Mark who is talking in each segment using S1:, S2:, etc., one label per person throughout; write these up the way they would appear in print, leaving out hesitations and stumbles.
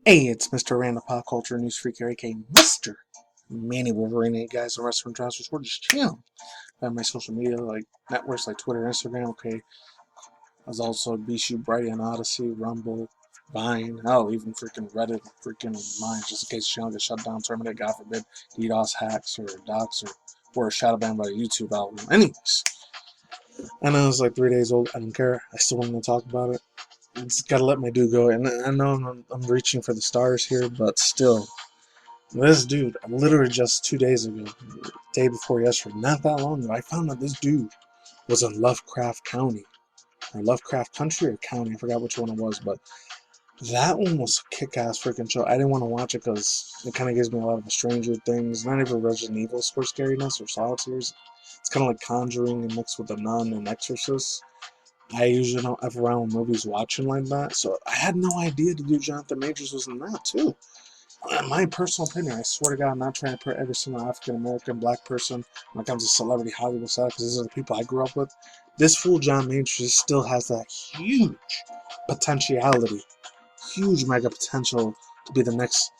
S1: Hey, it's Mr. Random Pop Culture News Freak, aka Mr. Manny Wolverine. Hey guys, the restaurant trousers. We're just chilling. I have my social media like networks like Twitter, Instagram. Okay, as also BShoot, Bright and Odyssey, Rumble, Vine. Hell, even freaking Reddit, freaking mine, just in case the channel gets shut down, terminated, God forbid, DDoS hacks or docs or shadow banned by a YouTube album. Anyways, I know it's like 3 days old. I don't care. I still want to talk about it. I just gotta let my dude go. And I know I'm reaching for the stars here, but still. This dude, literally just 2 days ago, day before yesterday, not that long ago, I found out this dude was in Lovecraft County, or Lovecraft Country or County, I forgot which one it was, but that one was a kick-ass freaking show. I didn't want to watch it because it kind of gives me a lot of Stranger Things, not even Resident Evil score scariness or solitaires. It's kind of like Conjuring and mixed with The Nun and Exorcist. I usually don't F around with movies watching like that, so I had no idea the dude Johnathan Majors was in that too. My personal opinion, I swear to God, I'm not trying to put every single African American black person when it comes to celebrity Hollywood side, because these are the people I grew up with. This fool John Majors still has that huge potentiality, huge mega potential to be the next,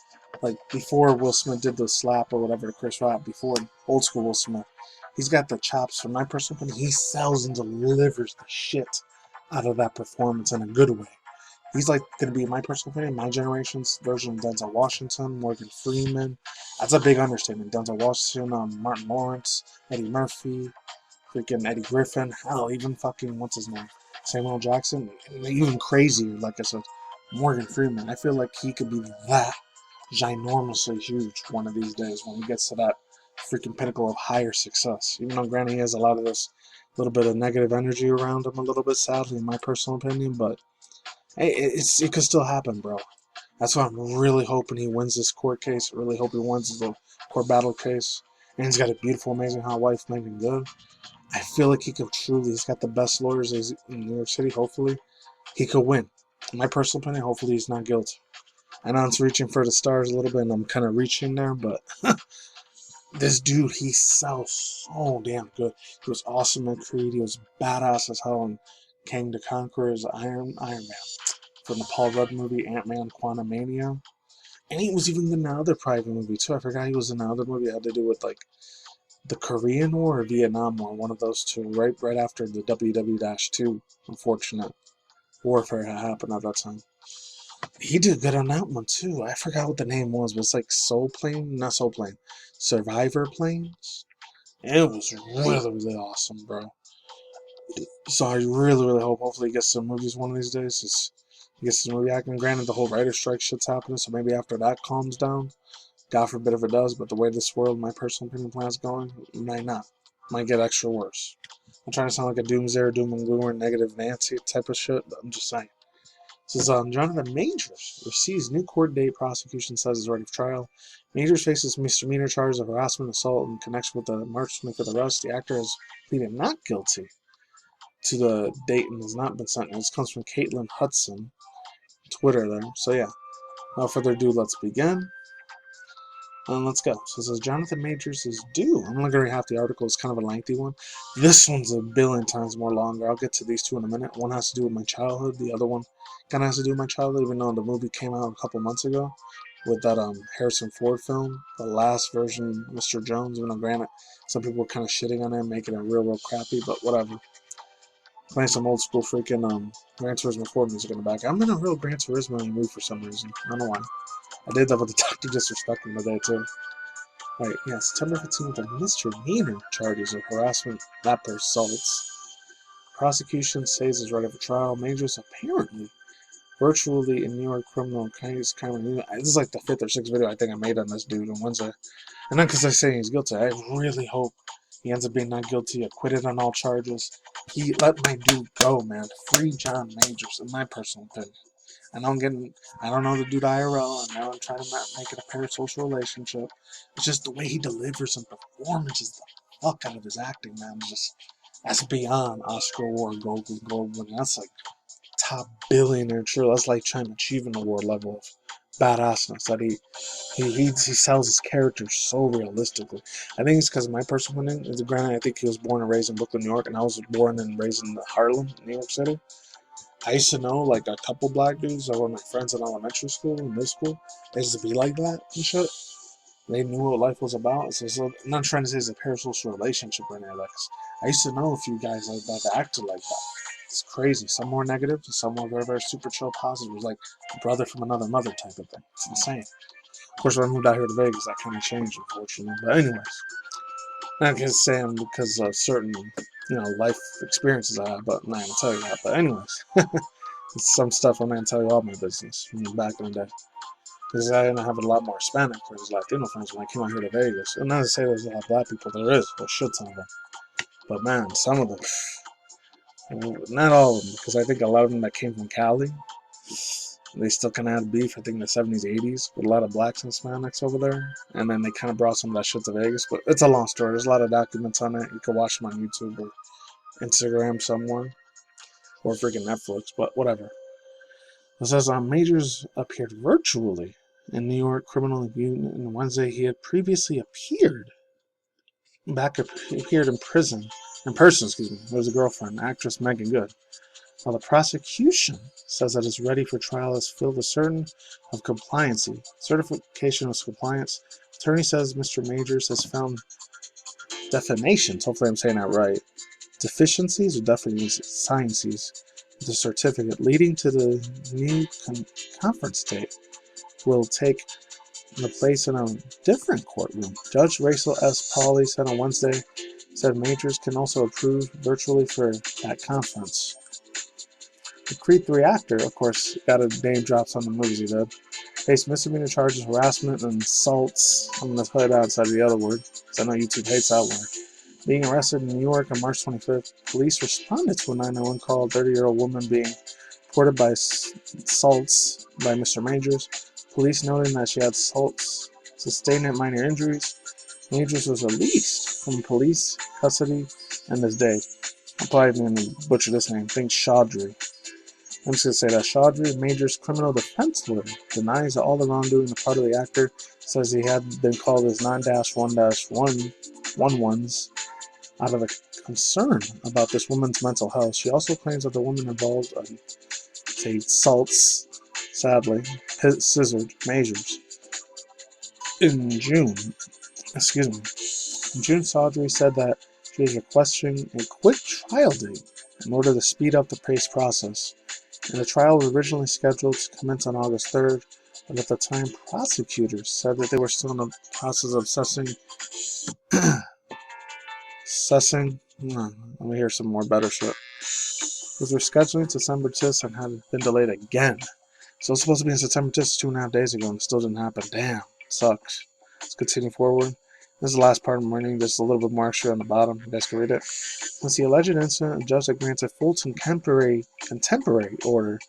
S1: like before Will Smith did the slap or whatever to Chris Rock, before old school Will Smith. He's got the chops. From my personal opinion, he sells and delivers the shit out of that performance in a good way. He's like going to be, in my personal opinion, my generation's version of Denzel Washington, Morgan Freeman. That's a big understatement. Denzel Washington, Martin Lawrence, Eddie Murphy, freaking Eddie Griffin. Hell, even fucking, what's his name? Samuel Jackson. And even crazier, like I said, Morgan Freeman. I feel like he could be that ginormously huge one of these days when he gets to that freaking pinnacle of higher success. Even though, granted, he has a lot of this little bit of negative energy around him, a little bit, sadly, in my personal opinion, but hey, it could still happen, bro. That's why I'm really hoping he wins this court case. Really hope he wins the court battle case. And he's got a beautiful, amazing hot wife, Megan Good. I feel like he could truly. He's got the best lawyers in New York City. Hopefully, he could win. In my personal opinion, hopefully he's not guilty. I know it's reaching for the stars a little bit, and I'm kind of reaching there, but this dude, he sells so damn good. He was awesome in Creed. He was badass as hell in Kang the Conqueror's Iron Man. From the Paul Rudd movie Ant-Man Quantumania. And he was even in another private movie too. I forgot he was in another movie that had to do with like the Korean War or Vietnam War, one of those two, right after the WW-2 unfortunate warfare had happened at that time. He did good on that one too. I forgot what the name was, but it's like Soul Plane, not Soul Plane, Survivor Planes. It was really awesome, bro. So I really hope hopefully he gets some movies one of these days. He gets some movie acting. Granted, the whole writer strike shit's happening, so maybe after that calms down, God forbid if it does, but the way this world, my personal opinion, plan's going, it might not. Might get extra worse. I'm trying to sound like a doomsayer, doom and gloom, negative Nancy type of shit, but I'm just saying. This is Johnathan Majors receives new court date. Prosecution says is ready for trial. Majors faces misdemeanor charges of harassment, assault in connection with the March 25th arrest. The actor has pleaded not guilty to the date and has not been sentenced. This comes from Caitlin Hudson, Twitter there. So yeah, without further ado, let's begin. And let's go. So it says Johnathan Majors is due. I'm only going to read half the article. It's kind of a lengthy one. This one's a billion times more longer. I'll get to these two in a minute. One has to do with my childhood. The other one kind of has to do with my childhood, even though the movie came out a couple months ago with that Harrison Ford film, the last version, Mr. Jones. Even though, granted, some people were kind of shitting on it, making it real crappy, but whatever. Playing some old school freaking Gran Turismo 4 music in the back. I'm in a real Gran Turismo mood for some reason. I don't know why. I did that with the Dr. Disrespect today too. Right, yeah, September 15th of misdemeanor charges of harassment, that assaults. Prosecution says is ready for trial. Majors apparently virtually in New York criminal case. This is like the fifth or sixth video I think I made on this dude on Wednesday. And not because I say he's guilty. I really hope he ends up being not guilty, acquitted on all charges. He let my dude go, man. Free John Majors, in my personal opinion. I don't know the dude IRL, and now I'm trying to make it a parasocial relationship. It's just the way he delivers and performances the fuck out of his acting, man. That's beyond Oscar Award, Golden Globe winning. That's like top billionaire true. That's like trying to achieve an award level of badassness that he sells his characters so realistically. I think it's because of my personal opinion. Granted, I think he was born and raised in Brooklyn, New York, and I was born and raised in Harlem, New York City. I used to know like a couple black dudes that were my friends in elementary school and middle school. They used to be like that and shit. They knew what life was about. So I'm not trying to say it's a parasocial relationship or anything like that. I used to know a few guys like that that acted like that. It's crazy. Some more negative, some more very, very super chill positive. It was like a brother from another mother type of thing. It's insane. Of course, when I moved out here to Vegas, that kind of changed, unfortunately. But anyways, not just saying because of certain, life experiences I had, but I'm not going to tell you that. But anyways, it's some stuff I'm not going to tell you all my business from back in the day. Because I didn't have a lot more Hispanic friends, Latino friends when I came out here to Vegas. And not to say there's a lot of black people, there is, a shit ton of them. But man, some of them, not all of them, because I think a lot of them that came from Cali, they still kind of had beef, I think in the 70s, 80s, with a lot of blacks and Hispanics over there. And then they kind of brought some of that shit to Vegas. But it's a long story. There's a lot of documents on it. You can watch them on YouTube or Instagram somewhere. Or freaking Netflix, but whatever. It says Majors appeared virtually in New York Criminal Unit on Wednesday. He had previously appeared in person, with his girlfriend, actress Megan Good. While the prosecution says that it's ready for trial as filled with certification of compliance. Attorney says Mr. Majors has found defamations, hopefully I'm saying that right, deficiencies or deficiencies with the certificate, leading to the new conference date will take the place in a different courtroom. Judge Rachel S. Pauley said on Wednesday, said Majors can also approve virtually for that conference. The Creed 3 actor, of course, got a name drops on the movies he did, faced misdemeanor charges, harassment, and assaults. I'm going to put it outside of the other word, because I know YouTube hates that word. Being arrested in New York on March 25th, police responded to a 911 call, a 30-year-old woman being reported by assaults by Mr. Majors. Police noting that she had assaults, sustained minor injuries. Majors was released from police custody and this day. I'm probably going to butcher this name. I think Chaudhry. I'm just going to say that Chaudhry, Majors' criminal defense lawyer, denies that all the wrongdoing on the part of the actor, says he had been called as 9-1-1-11s out of a concern about this woman's mental health. She also claims that the woman involved assaults, sadly, scissored Majors. In June, Chaudhry said that she was requesting a quick trial date in order to speed up the case process. And the trial was originally scheduled to commence on August 3rd, but at the time, prosecutors said that they were still in the process of let me hear some more better shit. With rescheduling to December 10th and had been delayed again. So it's supposed to be on September 10th 2.5 days ago and it still didn't happen. Damn, sucks. Let's continue forward. This is the last part of the morning. There's a little bit more extra on the bottom. You guys can read it. Since the alleged incident, a judge that granted full contemporary order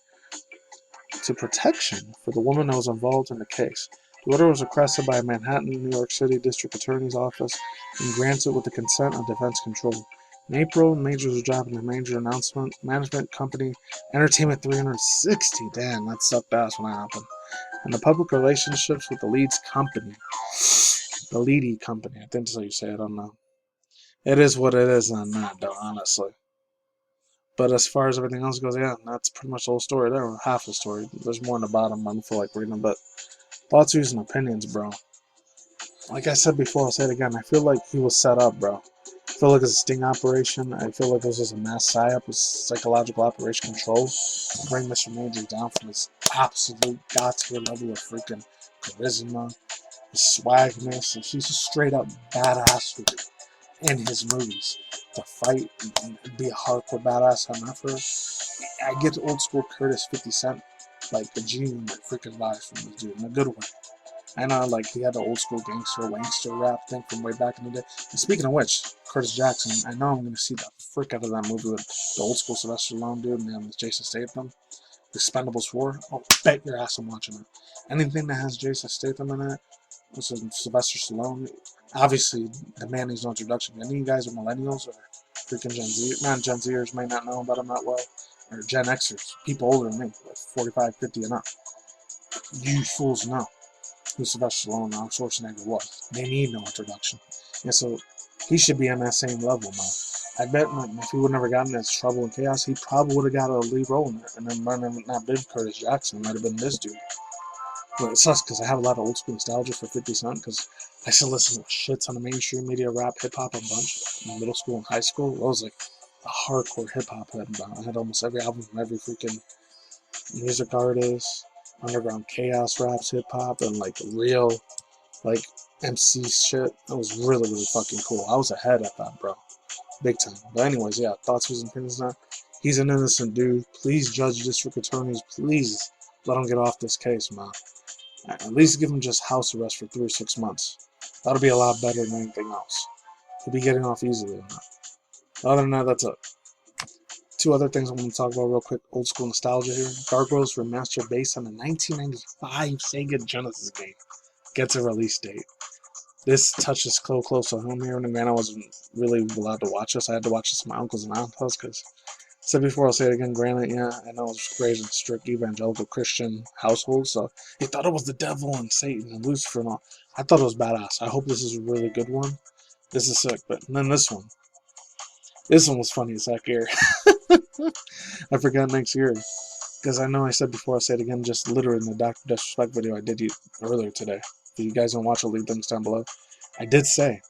S1: to protection for the woman that was involved in the case. The order was requested by a Manhattan, New York City District Attorney's Office and granted with the consent of defense control. In April, Majors was dropping a major announcement. Management company Entertainment 360. Damn, that sucked ass when that happened. And the public relationships with the leads company. The leady company. I think that's how you say it. I don't know. It is what it is on that, though, honestly. But as far as everything else goes, yeah, that's pretty much the whole story there, or half the story. There's more on the bottom, I don't feel like reading them, but thoughts, views, and opinions, bro. Like I said before, I'll say it again, I feel like he was set up, bro. I feel like it's a sting operation. I feel like this was a mass psyop, a psychological operation control to bring Mr. Majors down from his absolute god-tier level of freaking charisma, his swagness, and she's a straight-up badassery in his movies. To fight and be a hardcore badass on that for I get old school Curtis 50 Cent, like the genuine freaking vibes from this dude in a good way. I know, like, he had the old school wankster rap thing from way back in the day. And speaking of which, Curtis Jackson, I know I'm going to see the frick out of that movie with the old school Sylvester Stallone dude and Jason Statham. Expendables 4. I'll bet your ass I'm watching it. Anything that has Jason Statham in it, which is Sylvester Stallone, obviously, the man needs no introduction. Any of you guys are millennials or freaking Gen Z, man, Gen Zers may not know about him that well, or Gen Xers, people older than me, like 45, 50 and up. You fools know who Sylvester Stallone and Arnold Schwarzenegger was. They need no introduction. And so he should be on that same level, man. I bet if he would never gotten into trouble and chaos, he probably would have got a lead role in it. And then might have not been Curtis Jackson, it might have been this dude. But it sucks because I have a lot of old school nostalgia for 50 Cent because I still listen to shit ton of mainstream media, rap, hip hop, a bunch in middle school and high school. I was like a hardcore hip hop head. I had almost every album from every freaking music artist, underground chaos raps, hip hop, and like real like MC shit. That was really, really fucking cool. I was ahead at that, bro. Big time. But anyways, yeah, thoughts, views, and opinions now. He's an innocent dude. Please judge district attorneys. Please let him get off this case, man. At least give him just house arrest for 3 or 6 months. That'll be a lot better than anything else. He'll be getting off easily on that. Other than that, that's it. 2 other things I want to talk about real quick. Old school nostalgia here. Gargoyles Remastered based on the 1995 Sega Genesis game. Gets a release date. This touches close to home here. And I wasn't really allowed to watch this. I had to watch this at my uncle's and aunt's house because, said before, I'll say it again. Granted, yeah, I know I was raised in a strict evangelical Christian household, so he thought it was the devil and Satan and Lucifer and all. I thought it was badass. I hope this is a really good one. This is sick. But then this one was funny as heck here. I forgot next year. Because I know I said before, I'll say it again, just literally in the Dr. Disrespect video I did earlier today. If you guys don't watch it, leave links down below. I did say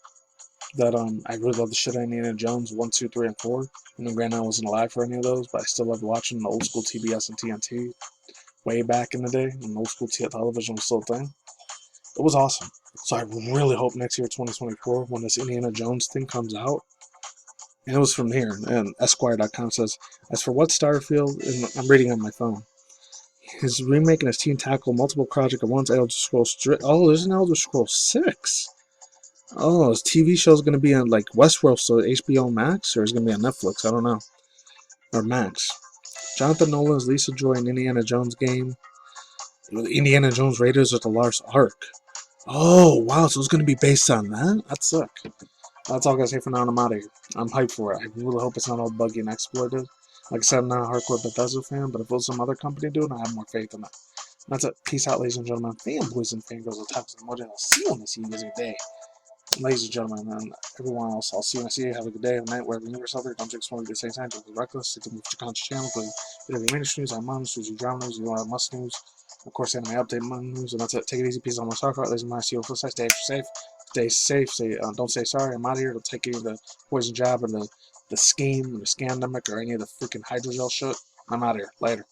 S1: that I really love the shit out of Indiana Jones 1, 2, 3, and 4. Granted, I wasn't alive for any of those, but I still loved watching the old school TBS and TNT way back in the day when old school television was still a thing. It was awesome. So I really hope next year, 2024, when this Indiana Jones thing comes out, and it was from here, and Esquire.com says, as for what Starfield, and I'm reading on my phone, his remake and his team tackle multiple projects at once. Elder Scrolls. Oh, there's an Elder Scrolls 6. Oh, his TV show is going to be on like Westworld, so HBO Max, or is it going to be on Netflix? I don't know. Or Max. Jonathan Nolan's Lisa Joy in Indiana Jones game. Indiana Jones Raiders of the Lost Ark. Oh, wow, so it's going to be based on that? That's sick. That's all I gotta say for now, and I'm out of here. I'm hyped for it. I really hope it's not all buggy and exploited. Like I said, I'm not a hardcore Bethesda fan, but if it was some other company doing it, I have more faith in it. That's it. Peace out, ladies and gentlemen. Fanboys and fangirls of types of emoji. I'll see you on this evening day. Ladies and gentlemen, and everyone else, I'll see you when I see you. Have a good day, have a night, wherever you yourself. Don't take small at the same time. Don't be reckless. Stick to move your conscious channel. Whatever your ministry news, I'm on news, you drama news, you want must news. Of course, anime update news, and that's it. Take it easy. Peace on my soccer. Ladies and gentlemen, see you on the flip side. Stay safe. Stay safe. Don't say sorry. I'm out of here. Don't take any of the poison jab or the scheme or the scandemic or any of the freaking hydrogel shit. I'm out of here. Later.